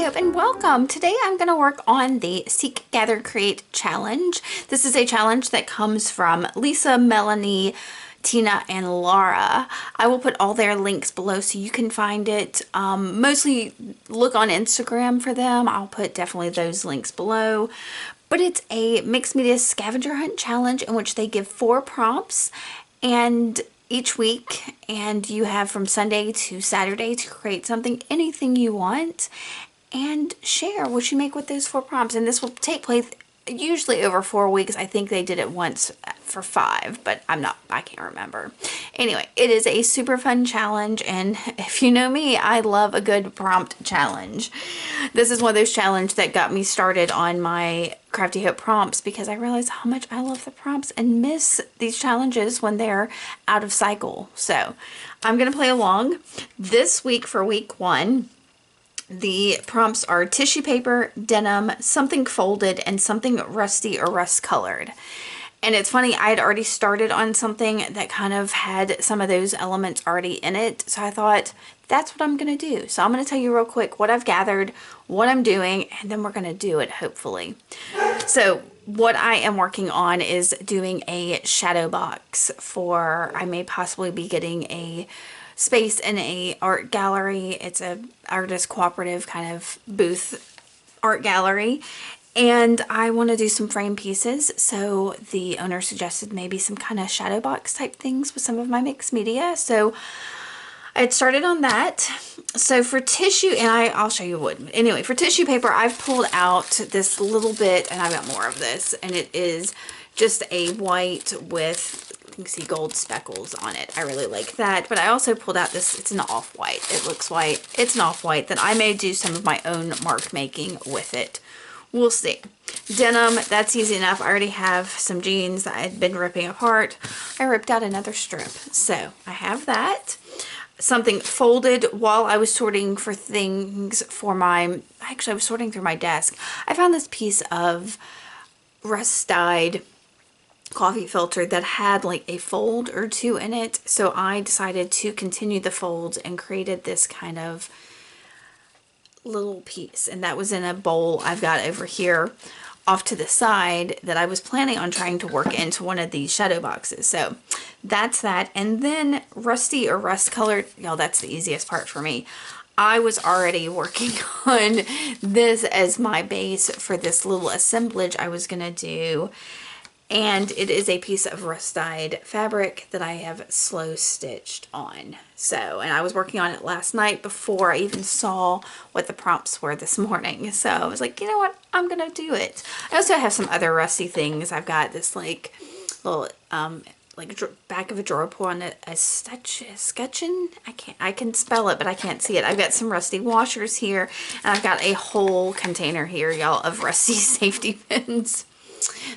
Hope, and welcome. Today I'm going to work on the Seek, Gather, Create challenge. This is a challenge that comes from Lisa, Melanie, Tina, and Laura. I will put all their links below so you can find it. Mostly look on Instagram for them. I'll put definitely those links below. But it's a mixed media scavenger hunt challenge in which they give 4 prompts and each week, and you have from Sunday to Saturday to create something, anything you want, and share what you make with those 4 prompts. And this will take place usually over 4 weeks. I think they did it once for 5, but I can't remember. Anyway, it is a super fun challenge, and if you know me, I love a good prompt challenge. This is one of those challenges that got me started on my Crafty Hope prompts because I realized how much I love the prompts and miss these challenges when they're out of cycle. So I'm going to play along. This week for week 1, the prompts are tissue paper, denim, something folded, and something rusty or rust colored. And it's funny, I had already started on something that kind of had some of those elements already in it. So I thought, that's what I'm going to do. So I'm going to tell you real quick what I've gathered, what I'm doing, and then we're going to do it, hopefully. So what I am working on is doing a shadow box for, I may possibly be getting a space in a art gallery. It's a artist cooperative kind of booth art gallery. And I want to do some frame pieces, so the owner suggested maybe some kind of shadow box type things with some of my mixed media. So I had started on that. So for tissue, and I'll show you wood. Anyway, for tissue paper, I've pulled out this little bit, and I've got more of this, and it is just a white with, you can see gold speckles on it. I really like that. But I also pulled out this, it's an off-white. It looks white. It's an off-white that I may do some of my own mark making with it. We'll see. Denim, that's easy enough. I already have some jeans that I had been ripping apart. I ripped out another strip. So I have that. Something folded while I was sorting for things for actually I was sorting through my desk. I found this piece of rust-dyed coffee filter that had like a fold or 2 in it. So I decided to continue the folds and created this kind of little piece, and that was in a bowl I've got over here off to the side that I was planning on trying to work into one of these shadow boxes. So that's that. And then rusty or rust colored, that's the easiest part for me. I was already working on this as my base for this little assemblage I was gonna do. And it is a piece of rust-dyed fabric that I have slow stitched on. So, and I was working on it last night before I even saw what the prompts were this morning. So I was like, you know what, I'm gonna do it. I also have some other rusty things. I've got this like little back of a drawer pull on a scutcheon. I can spell it, but I can't see it. I've got some rusty washers here, and I've got a whole container here, y'all, of rusty safety pins.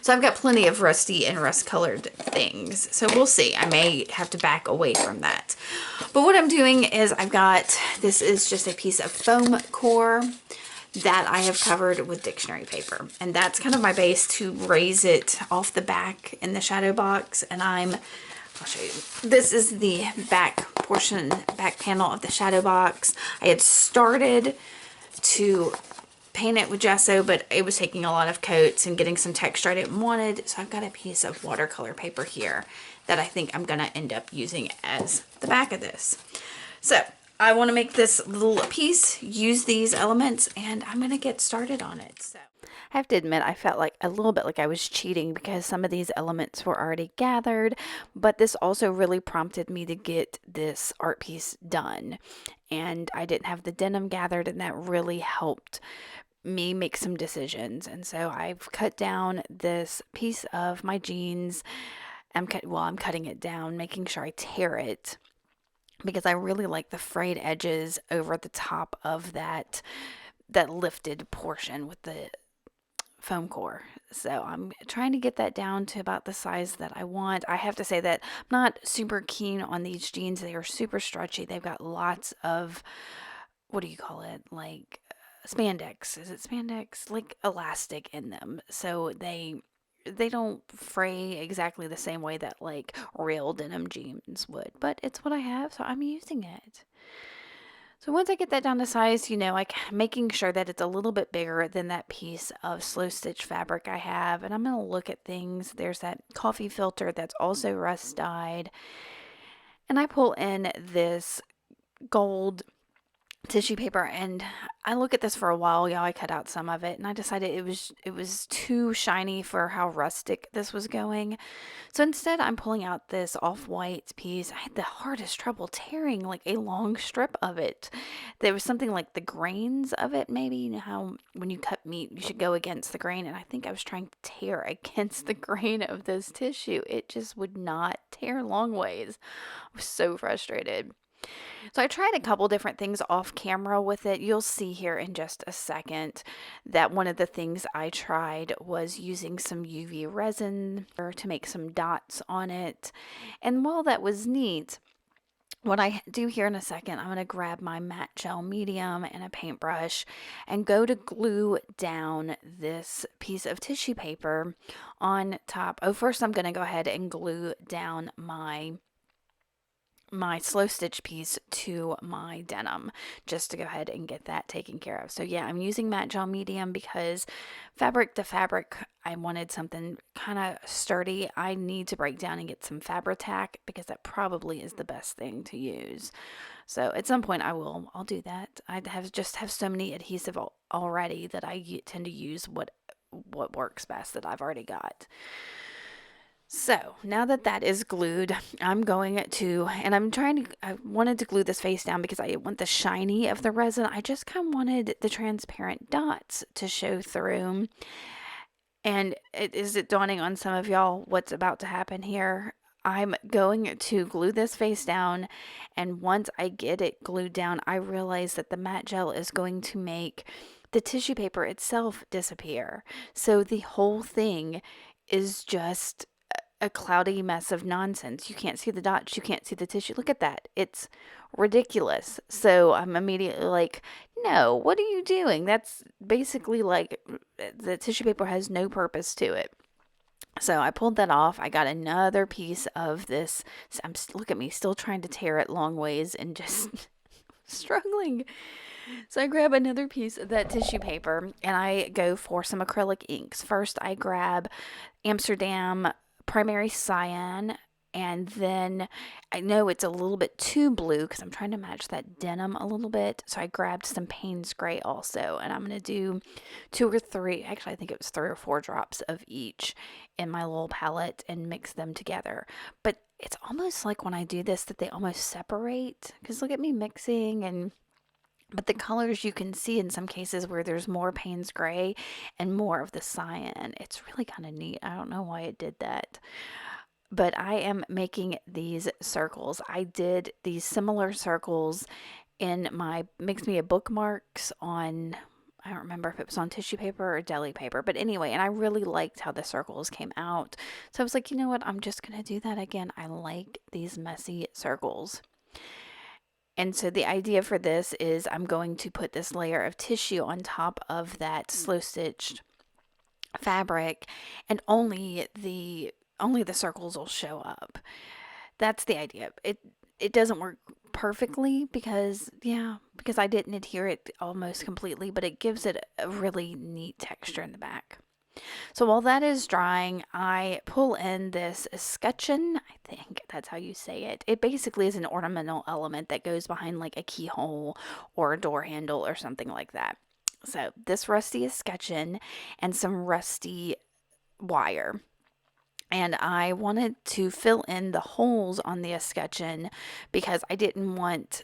So I've got plenty of rusty and rust colored things. So we'll see. I may have to back away from that. But what I'm doing is this is just a piece of foam core that I have covered with dictionary paper. And that's kind of my base to raise it off the back in the shadow box. And I'll show you. This is the back panel of the shadow box. I had started to paint it with gesso, but it was taking a lot of coats and getting some texture I didn't want. So I've got a piece of watercolor paper here that I think I'm gonna end up using as the back of this. So I want to make this little piece, use these elements, and I'm gonna get started on it. So I have to admit, I felt like a little bit like I was cheating because some of these elements were already gathered, but this also really prompted me to get this art piece done. And I didn't have the denim gathered, and that really helped me make some decisions. And so I've cut down this piece of my jeans. I'm cutting it down, making sure I tear it because I really like the frayed edges over the top of that lifted portion with the foam core. So I'm trying to get that down to about the size that I want. I have to say that I'm not super keen on these jeans. They are super stretchy. They've got lots of, what do you call it? Like spandex. Is it spandex? Like elastic in them. So they don't fray exactly the same way that like real denim jeans would. But it's what I have, so I'm using it. So once I get that down to size, making sure that it's a little bit bigger than that piece of slow stitch fabric I have. And I'm going to look at things. There's that coffee filter that's also rust dyed. And I pull in this gold tissue paper, and I look at this for a while. I cut out some of it, and I decided it was too shiny for how rustic this was going. So instead, I'm pulling out this off-white piece. I had the hardest trouble tearing like a long strip of it. There was something like the grains of it, maybe. You know how when you cut meat, you should go against the grain, and I think I was trying to tear against the grain of this tissue. It just would not tear long ways. I was so frustrated. So I tried a couple different things off camera with it. You'll see here in just a second that one of the things I tried was using some UV resin to make some dots on it. And while that was neat, what I do here in a second, I'm going to grab my matte gel medium and a paintbrush and go to glue down this piece of tissue paper on top. Oh, first I'm going to go ahead and glue down my slow stitch piece to my denim, just to go ahead and get that taken care of. So yeah, I'm using matte gel medium because fabric to fabric, I wanted something kind of sturdy. I need to break down and get some Fabri-Tac because that probably is the best thing to use. So at some point I'll do that. I have so many adhesive already that I tend to use what works best that I've already got. So now that that is glued, I'm going to, and I wanted to glue this face down because I want the shiny of the resin. I just kind of wanted the transparent dots to show through. And is it dawning on some of y'all what's about to happen here? I'm going to glue this face down, and once I get it glued down, I realize that the matte gel is going to make the tissue paper itself disappear. So the whole thing is just a cloudy mess of nonsense. You can't see the dots, you can't see the tissue. Look at that. It's ridiculous. So I'm immediately like, no, what are you doing? That's basically like the tissue paper has no purpose to it. So I pulled that off. I got another piece of this. Look at me, still trying to tear it long ways and just struggling. So I grab another piece of that tissue paper and I go for some acrylic inks. First, I grab Amsterdam Primary Cyan, and then I know it's a little bit too blue because I'm trying to match that denim a little bit, so I grabbed some Payne's Gray also, and I'm going to do 2 or 3, actually I think it was 3 or 4 drops of each in my little palette and mix them together. But it's almost like when I do this that they almost separate, because look at me mixing, but the colors you can see in some cases where there's more Payne's Gray and more of the cyan. It's really kind of neat. I don't know why it did that. But I am making these circles. I did these similar circles in my Makes Me a Bookmarks on, I don't remember if it was on tissue paper or deli paper. But anyway, and I really liked how the circles came out. So I was like, you know what? I'm just going to do that again. I like these messy circles. And so the idea for this is I'm going to put this layer of tissue on top of that slow stitched fabric, and only the circles will show up. That's the idea. It doesn't work perfectly because I didn't adhere it almost completely, but it gives it a really neat texture in the back. So while that is drying, I pull in this escutcheon. I think that's how you say it. It basically is an ornamental element that goes behind like a keyhole or a door handle or something like that. So this rusty escutcheon and some rusty wire. And I wanted to fill in the holes on the escutcheon because I didn't want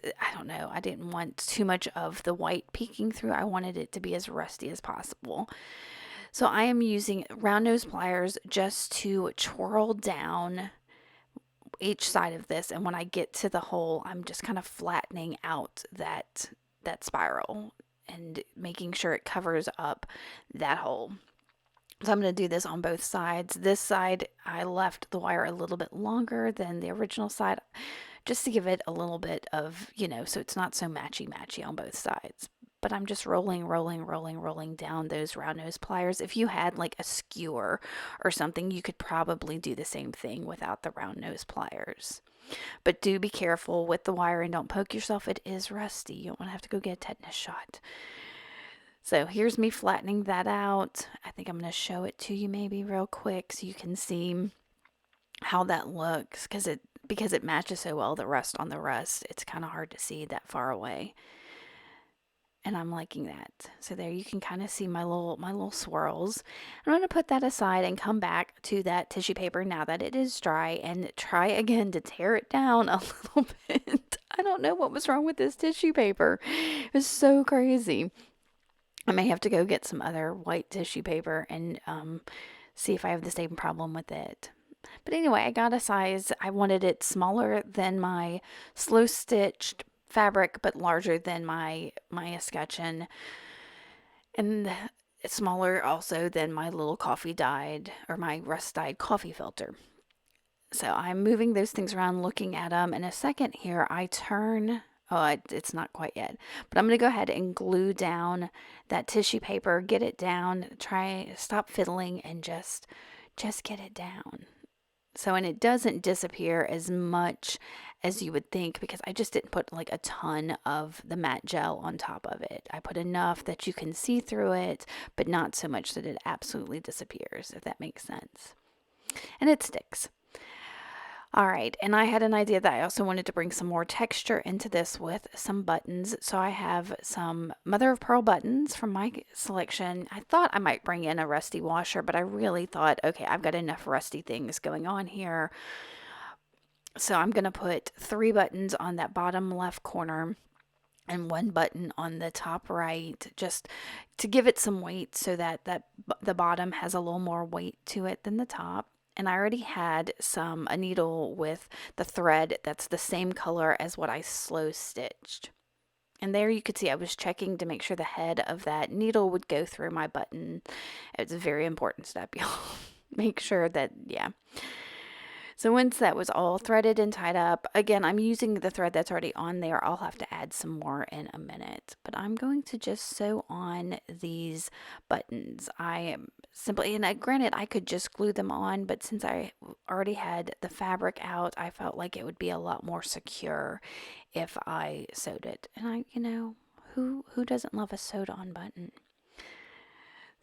too much of the white peeking through. I wanted it to be as rusty as possible. So I am using round nose pliers just to twirl down each side of this, and when I get to the hole, I'm just kind of flattening out that spiral and making sure it covers up that hole. So I'm going to do this on both sides. This side, I left the wire a little bit longer than the original side, just to give it a little bit of, so it's not so matchy on both sides. but I'm just rolling down those round nose pliers. If you had like a skewer or something, you could probably do the same thing without the round nose pliers. But do be careful with the wire and don't poke yourself. It is rusty. You don't want to have to go get a tetanus shot. So here's me flattening that out. I think I'm going to show it to you maybe real quick so you can see how that looks, because it matches so well, the rust on the rust. It's kind of hard to see that far away. And I'm liking that. So there you can kind of see my little swirls. I'm going to put that aside and come back to that tissue paper now that it is dry and try again to tear it down a little bit. I don't know what was wrong with this tissue paper. It was so crazy. I may have to go get some other white tissue paper and see if I have the same problem with it. But anyway, I got a size. I wanted it smaller than my slow stitched fabric, but larger than my escutcheon, and smaller also than my little coffee dyed or my rust dyed coffee filter. So I'm moving those things around, looking at them. In a second here, I turn. Oh, it's not quite yet, but I'm going to go ahead and glue down that tissue paper, get it down, stop fiddling, and just get it down. So, and it doesn't disappear as much as you would think, because I just didn't put like a ton of the matte gel on top of it. I put enough that you can see through it, but not so much that it absolutely disappears, if that makes sense. And it sticks. All right, and I had an idea that I also wanted to bring some more texture into this with some buttons. So I have some mother of pearl buttons from my selection. I thought I might bring in a rusty washer, but I really thought, okay, I've got enough rusty things going on here. So I'm going to put 3 buttons on that bottom left corner and 1 button on the top right, just to give it some weight, so that the bottom has a little more weight to it than the top. And I already had a needle with the thread that's the same color as what I slow stitched. And there you could see I was checking to make sure the head of that needle would go through my button. It's a very important step, y'all. Make sure that, yeah. So once that was all threaded and tied up, again, I'm using the thread that's already on there. I'll have to add some more in a minute, but I'm going to just sew on these buttons. I am simply, and granted, I could just glue them on, but since I already had the fabric out, I felt like it would be a lot more secure if I sewed it. And who doesn't love a sewed on button?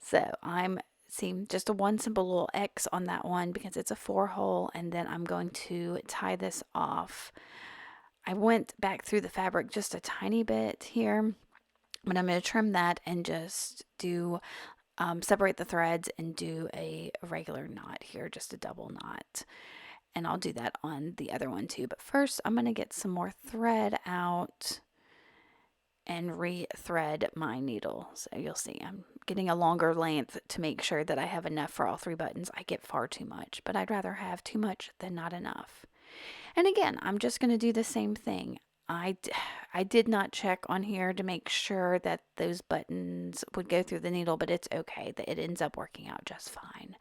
So I'm seam just a 1 simple little X on that one because it's a 4-hole, and then I'm going to tie this off. I went back through the fabric just a tiny bit here, but I'm going to trim that and just do separate the threads and do a regular knot here, just a double knot. And I'll do that on the other one too. But first I'm going to get some more thread out and re-thread my needle. So you'll see I'm getting a longer length to make sure that I have enough for all 3 buttons. I get far too much, but I'd rather have too much than not enough. And again, I'm just going to do the same thing. I did not check on here to make sure that those buttons would go through the needle, but it's okay. That it ends up working out just fine.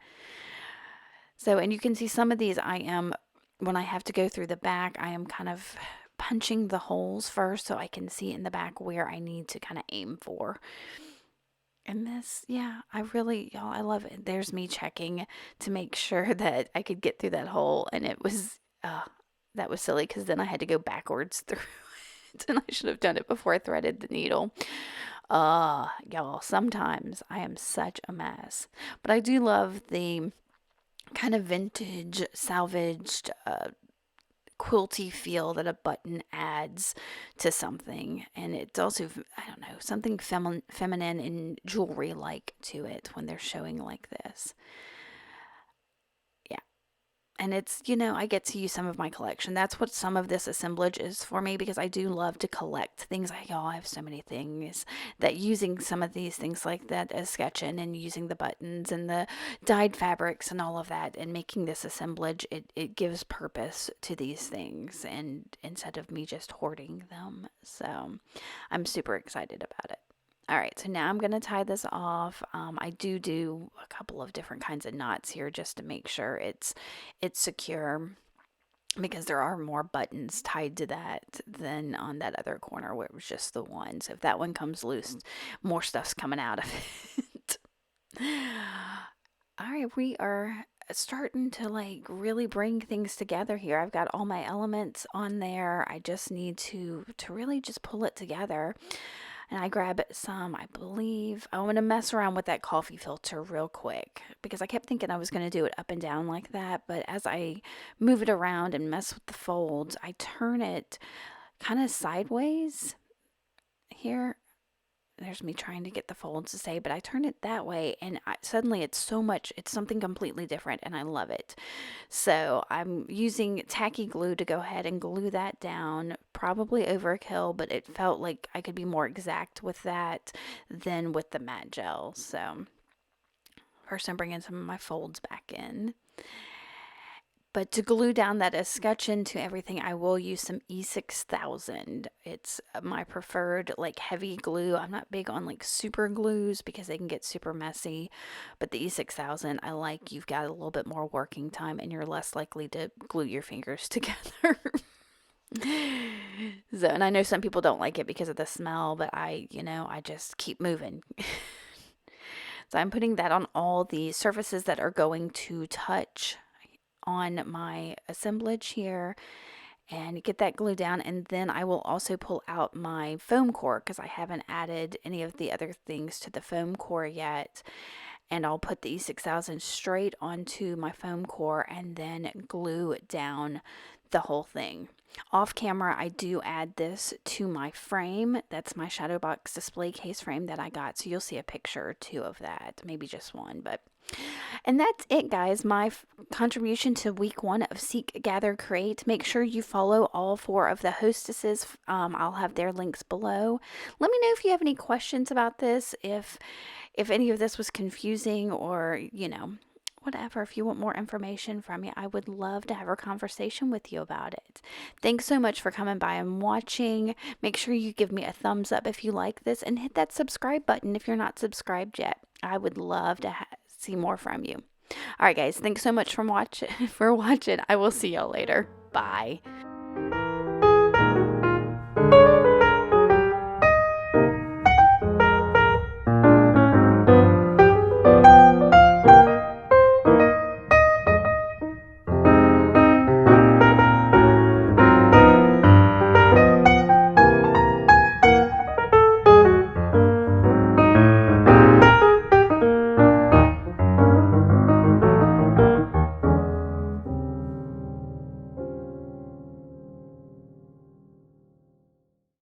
So, and you can see some of these when I have to go through the back, I am kind of punching the holes first so I can see in the back where I need to kind of aim for. And this, yeah, y'all, I love it. There's me checking to make sure that I could get through that hole, and it was, that was silly because then I had to go backwards through it, and I should have done it before I threaded the needle. Y'all, sometimes I am such a mess. But I do love the kind of vintage, salvaged, quilty feel that a button adds to something, and it's also, I don't know, something feminine and jewelry like to it when they're showing like this. And it's, I get to use some of my collection. That's what some of this assemblage is for me, because I do love to collect things. I have so many things that using some of these things like that as sketching, and using the buttons and the dyed fabrics and all of that, and making this assemblage, it gives purpose to these things, and instead of me just hoarding them. So I'm super excited about it. All right, so now I'm going to tie this off. I do a couple of different kinds of knots here just to make sure it's secure. because there are more buttons tied to that than on that other corner where it was just the one. So if that one comes loose, more stuff's coming out of it. All right, we are starting to like really bring things together here. I've got all my elements on there. I just need to really just pull it together. And I grab some, I believe, I'm going to mess around with that coffee filter real quick because I kept thinking I was going to do it up and down like that. But as I move it around and mess with the folds, I turn it kind of sideways here. There's me trying to get the folds to stay, but I turn it that way and suddenly it's something completely different and I love it. So I'm using tacky glue to go ahead and glue that down. Probably overkill, but it felt like I could be more exact with that than with the matte gel. So first I'm bringing some of my folds back in. But to glue down that escutcheon to everything, I will use some E6000. It's my preferred like heavy glue. I'm not big on like super glues because they can get super messy. But the E6000, I like. You've got a little bit more working time and you're less likely to glue your fingers together. So, and I know some people don't like it because of the smell, but I just keep moving. So I'm putting that on all the surfaces that are going to touch on my assemblage here and get that glue down, and then I will also pull out my foam core because I haven't added any of the other things to the foam core yet, and I'll put the E6000 straight onto my foam core and then glue down the whole thing. Off camera, I do add this to my frame. That's my shadow box display case frame that I got, so you'll see a picture or two of that, maybe just one, but and that's it, guys. My contribution to week 1 of Seek, Gather, Create. Make sure you follow all 4 of the hostesses. I'll have their links below. Let me know if you have any questions about this, if any of this was confusing or, whatever. If you want more information from me, I would love to have a conversation with you about it. Thanks so much for coming by and watching. Make sure you give me a thumbs up if you like this and hit that subscribe button if you're not subscribed yet. I would love to see more from you. All right, guys, thanks so much for watching. I will see y'all later. Bye.